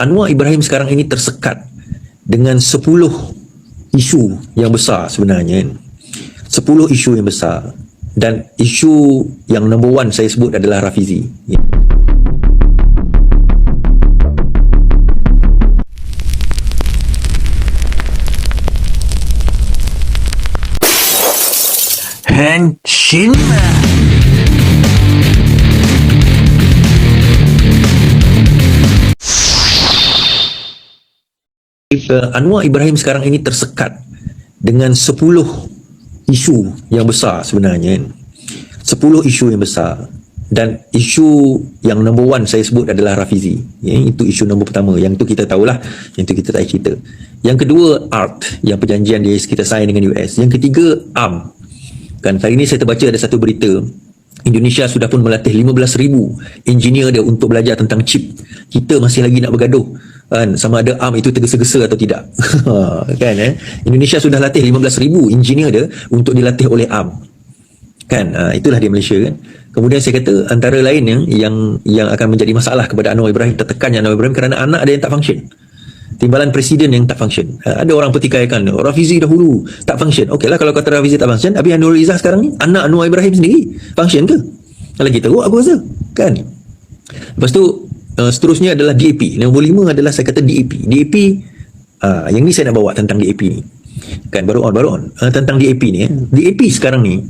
Anwar Ibrahim sekarang ini tersekat dengan 10 isu yang besar sebenarnya kan. 10 isu yang besar, dan isu yang number one saya sebut adalah Rafizi. Henshin. Anwar Ibrahim sekarang ini tersekat dengan 10 isu yang besar sebenarnya kan. 10 isu yang besar, dan isu yang number one saya sebut adalah Rafizi. Itu isu nombor pertama, yang tu kita tahulah, yang tu kita tak cerita. Yang kedua, ART, yang perjanjian dia kita sign dengan US. Yang ketiga, ARM. Kan hari ini saya terbaca ada satu berita, Indonesia sudah pun melatih 15,000 engineer dia untuk belajar tentang chip. Kita masih lagi nak bergaduh kan, sama ada ARM itu tergesa-gesa atau tidak. Kan Indonesia sudah latih 15,000 engineer dia untuk dilatih oleh ARM. Kan itulah dia Malaysia kan. Kemudian saya kata antara lain yang akan menjadi masalah kepada Anwar Ibrahim, tertekannya Anwar Ibrahim kerana anak dia yang tak function. Timbalan presiden yang tak function. Ada orang pertikaikan Rafizi dahulu tak function. Okey lah kalau kata Rafizi tak function, tapi Anwar Izzah sekarang ni anak Anwar Ibrahim sendiri function ke? Lagi teruk aku rasa kan. Lepas tu seterusnya adalah DAP. Nombor 5 adalah saya kata DAP. DAP yang ni saya nak bawa tentang DAP ni. Kan baru on tentang DAP ni. DAP sekarang ni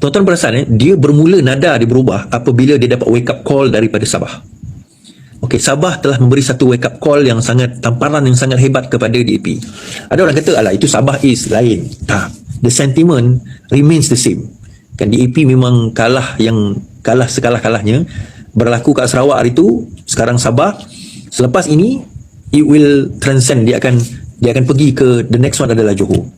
tuan-tuan perasan dia bermula nada dia berubah apabila dia dapat wake up call daripada Sabah. Okey, Sabah telah memberi satu wake up call yang sangat, tamparan yang sangat hebat kepada DAP. Ada orang kata alah itu Sabah is lain. Tak. The sentiment remains the same. Kan DAP memang kalah sekalah-kalahnya. Berlaku kat Sarawak hari tu, sekarang Sabah. Selepas ini it will transcend, dia akan pergi ke the next one adalah Johor.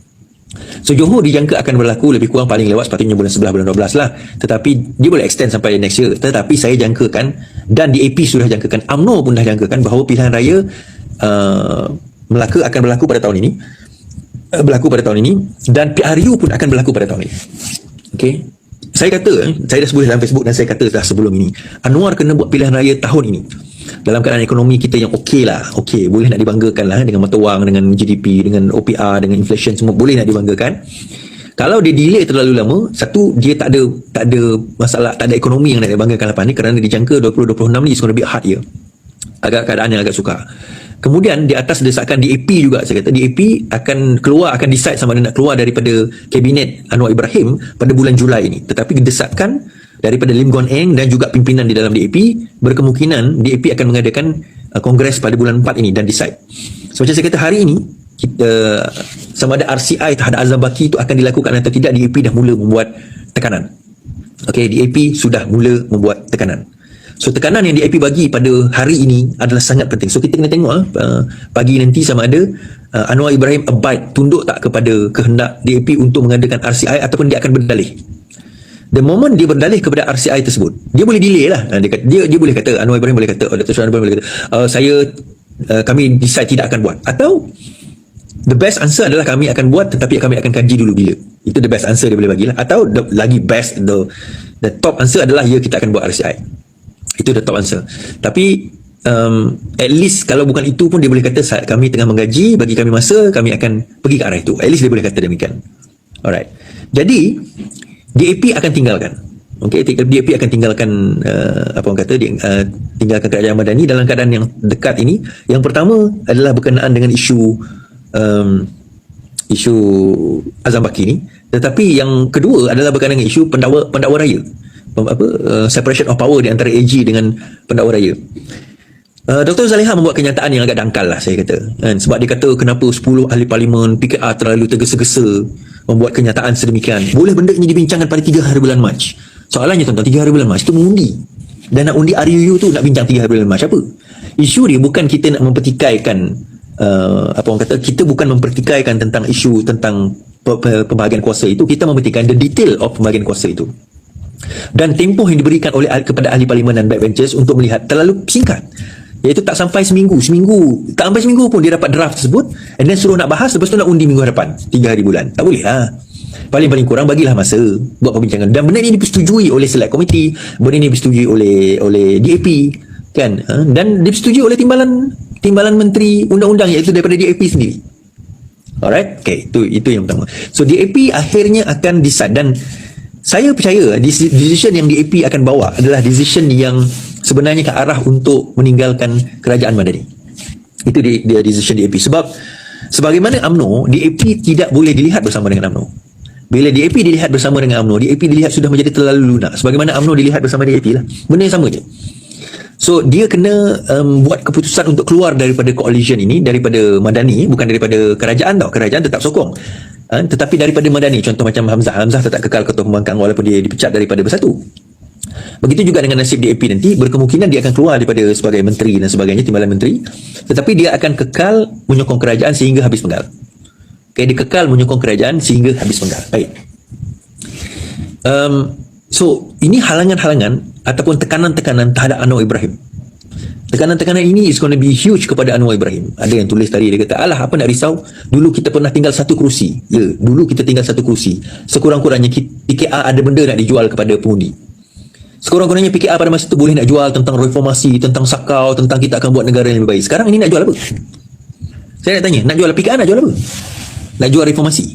So Johor dijangka akan berlaku lebih kurang paling lewat sepatutnya bulan 11 bulan 12 lah, tetapi dia boleh extend sampai next year. Tetapi saya jangkakan, dan DAP sudah jangkakan, UMNO pun dah jangkakan bahawa pilihan raya Melaka akan berlaku pada tahun ini, dan PRU pun akan berlaku pada tahun ini. Okey, saya kata, saya dah sebut dalam Facebook dan saya kata dah sebelum ini, Anwar kena buat pilihan raya tahun ini dalam keadaan ekonomi kita yang okey lah, okey, boleh nak dibanggakan lah, dengan mata wang, dengan GDP, dengan OPR, dengan inflation, semua boleh nak dibanggakan. Kalau dia delay terlalu lama, satu, dia tak ada masalah, tak ada ekonomi yang nak dibanggakan lepas ni, kerana dijangka 2026 ni is going to be hard year, agak keadaan yang agak sukar. Kemudian di atas desakan DAP juga, saya kata DAP akan decide sama ada nak keluar daripada kabinet Anwar Ibrahim pada bulan Julai ini. Tetapi desakan daripada Lim Guan Eng dan juga pimpinan di dalam DAP, berkemungkinan DAP akan mengadakan kongres pada bulan 4 ini dan decide. So macam saya kata hari ini, kita sama ada RCI terhadap Azam Baki itu akan dilakukan atau tidak, DAP dah mula membuat tekanan. Okey, DAP sudah mula membuat tekanan. So tekanan yang DAP bagi pada hari ini adalah sangat penting. So kita kena tengok pagi nanti sama ada Anwar Ibrahim abide, tunduk tak kepada kehendak DAP untuk mengadakan RCI ataupun dia akan berdalih. The moment dia berdalih kepada RCI tersebut, dia boleh delay lah. Dia boleh kata, Anwar Ibrahim boleh kata, Dr. Syarul boleh kata, kami decide tidak akan buat. Atau the best answer adalah kami akan buat tetapi kami akan kaji dulu bila. Itu the best answer dia boleh bagilah. Atau lagi best, the top answer adalah ya, kita akan buat RCI. Itu the top answer. Tapi at least kalau bukan itu pun dia boleh kata kami tengah menggaji, bagi kami masa, kami akan pergi ke arah itu. At least dia boleh kata demikian. Alright. Jadi DAP akan tinggalkan. Okey, DAP akan tinggalkan tinggalkan kerajaan Madani dalam keadaan yang dekat ini. Yang pertama adalah berkenaan dengan isu Azam Baki ni. Tetapi yang kedua adalah berkenaan dengan isu pendakwa raya. Separation of power di antara AG dengan pendakwa raya. Dr. Zaliha membuat kenyataan yang agak dangkal lah, saya kata kan? Sebab dia kata kenapa 10 ahli parlimen PKR terlalu tergesa-gesa membuat kenyataan sedemikian. Boleh benda ini dibincangkan pada 3 hari bulan Mac. Soalannya tuan-tuan, 3 hari bulan Mac itu mengundi, dan nak undi RUU tu nak bincang 3 hari bulan Mac apa? Isu dia bukan kita nak mempertikaikan kita bukan mempertikaikan tentang isu tentang pembahagian kuasa itu, kita mempertikaikan the detail of pembahagian kuasa itu. Dan tempoh yang diberikan kepada ahli parlimen dan backbenchers untuk melihat terlalu singkat, iaitu tak sampai seminggu, tak sampai seminggu pun dia dapat draft tersebut, and then suruh nak bahas, lepas tu nak undi minggu hadapan 3 hari bulan. Tak boleh lah. Paling kurang bagilah masa buat perbincangan. Dan benda ini dipersetujui oleh Select Committee, benda ini dipersetujui oleh DAP, kan, dan disetujui oleh timbalan menteri undang-undang, iaitu daripada DAP sendiri. Alright, okay, itu yang pertama. So DAP akhirnya akan decide, dan saya percaya decision yang DAP akan bawa adalah decision yang sebenarnya ke arah untuk meninggalkan kerajaan Madani. Itu dia decision DAP. Sebab sebagaimana UMNO, DAP tidak boleh dilihat bersama dengan UMNO. Bila DAP dilihat bersama dengan UMNO, DAP dilihat sudah menjadi terlalu lunak. Sebagaimana UMNO dilihat bersama DAP lah. Benda yang sama je. So dia kena buat keputusan untuk keluar daripada coalition ini, daripada Madani, bukan daripada kerajaan tau. Kerajaan tetap sokong. Tetapi daripada Madani, contoh macam Hamzah tetap kekal ketua pembangkang walaupun dia dipecat daripada Bersatu. Begitu juga dengan nasib DAP nanti, berkemungkinan dia akan keluar daripada sebagai menteri dan sebagainya, timbalan menteri, tetapi dia akan kekal menyokong kerajaan sehingga habis penggal. Okay, dia kekal menyokong kerajaan sehingga habis penggal. Baik. So ini halangan-halangan ataupun tekanan-tekanan terhadap Anwar Ibrahim. Tekanan-tekanan ini is going to be huge kepada Anwar Ibrahim. Ada yang tulis tadi, dia kata, alah apa nak risau, dulu kita pernah tinggal satu kerusi. Ya, dulu kita tinggal satu kerusi. Sekurang-kurangnya PKR ada benda nak dijual kepada pengundi. Sekurang-kurangnya PKR pada masa itu boleh nak jual tentang reformasi, tentang sakau, tentang kita akan buat negara yang lebih baik. Sekarang ini nak jual apa? Saya nak tanya, nak jual PKR, nak jual apa? Nak jual reformasi,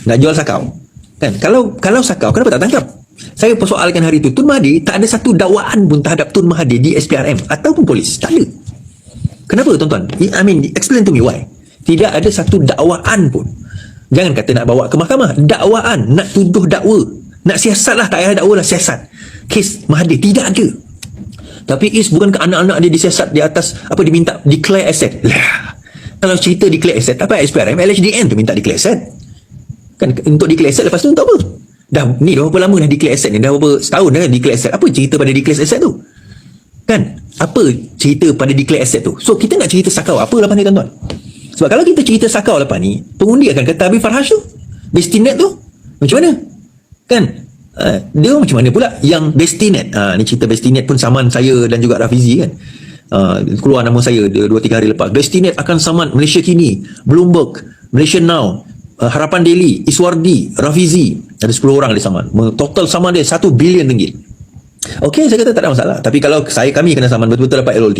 nak jual sakau, kan? Kalau sakau, kenapa tak tangkap? Saya persoalkan hari itu, Tun Mahathir tak ada satu dakwaan pun terhadap Tun Mahathir di SPRM ataupun polis. Tak ada. Kenapa tuan-tuan? I mean, explain to me why. Tidak ada satu dakwaan pun. Jangan kata nak bawa ke mahkamah. Dakwaan, nak tuduh dakwa, nak siasat lah, tak payah dakwa lah, siasat. Kes Mahathir tidak ada. Tapi bukan ke anak-anak dia disiasat di atas apa, diminta declare asset lah. Kalau cerita declare asset, apa SPRM, LHDN tu minta declare asset kan, untuk declare asset. Lepas tu untuk apa? Dah berapa lama dah declare asset ni? Dah berapa setahun dah declare asset. Apa cerita pada declare asset tu? Kan? Apa cerita pada declare asset tu? So kita nak cerita sakau apa lepas ni tuan-tuan? Sebab kalau kita cerita sakau lepas ni, pengundi akan kata Habib Farhash tu, Bestinet tu macam mana? Kan? Dia macam mana pula yang Bestinet? Ni cerita Bestinet pun saman saya dan juga Rafizi kan. Keluar nama saya 2-3 hari lepas. Bestinet akan saman Malaysia Kini, Bloomberg, Malaysia Now, Harapan Daily, Iswardi, Rafizi. Ada 10 orang dia saman. Total saman dia 1 bilion ringgit. Okey, saya kata tak ada masalah. Tapi kalau kami kena saman betul-betul dapat LLT,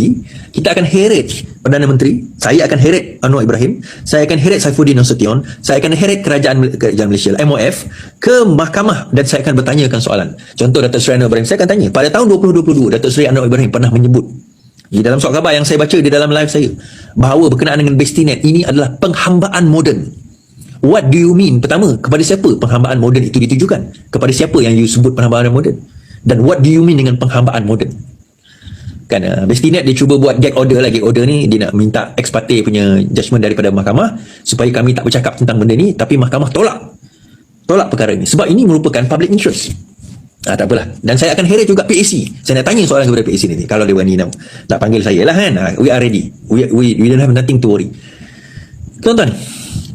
kita akan heret Perdana Menteri, saya akan heret Anwar Ibrahim, saya akan heret Saifuddin Nasution, saya akan heret kerajaan Malaysia, MOF, ke mahkamah, dan saya akan bertanyakan soalan. Contoh Datuk Seri Anwar Ibrahim, saya akan tanya, pada tahun 2022, Datuk Seri Anwar Ibrahim pernah menyebut di dalam surat khabar yang saya baca di dalam live saya, bahawa berkenaan dengan Bestinet ini adalah penghambaan moden. What do you mean? Pertama, kepada siapa penghambaan moden itu ditujukan? Kepada siapa yang you sebut penghambaan moden? Dan what do you mean dengan penghambaan moden? Kan Bestinet dia cuba buat gag order lah. Gag order ni dia nak minta ex parte punya judgement daripada mahkamah supaya kami tak bercakap tentang benda ni, tapi mahkamah tolak perkara ini sebab ini merupakan public interest. Tak apalah. Dan saya akan heret juga PAC. Saya nak tanya soalan kepada PAC ni kalau dia berani nak panggil saya lah kan. We are ready. We don't have nothing to worry. Tuan-tuan,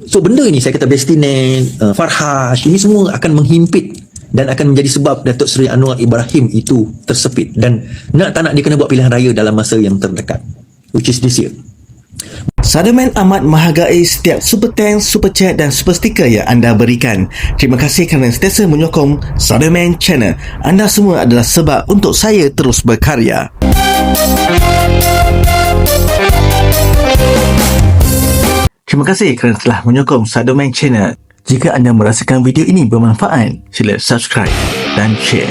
so benda ni saya kata Bestinet, Farhash, ini semua akan menghimpit dan akan menjadi sebab Datuk Seri Anwar Ibrahim itu tersepit, dan tak nak dia kena buat pilihan raya dalam masa yang terdekat, which is this year. Sademan amat menghargai setiap super thanks, super chat dan super sticker yang anda berikan. Terima kasih kerana sentiasa menyokong Sademan Channel. Anda semua adalah sebab untuk saya terus berkarya. Terima kasih kerana telah menyokong Sademan Channel. Jika anda merasakan video ini bermanfaat, sila subscribe dan share.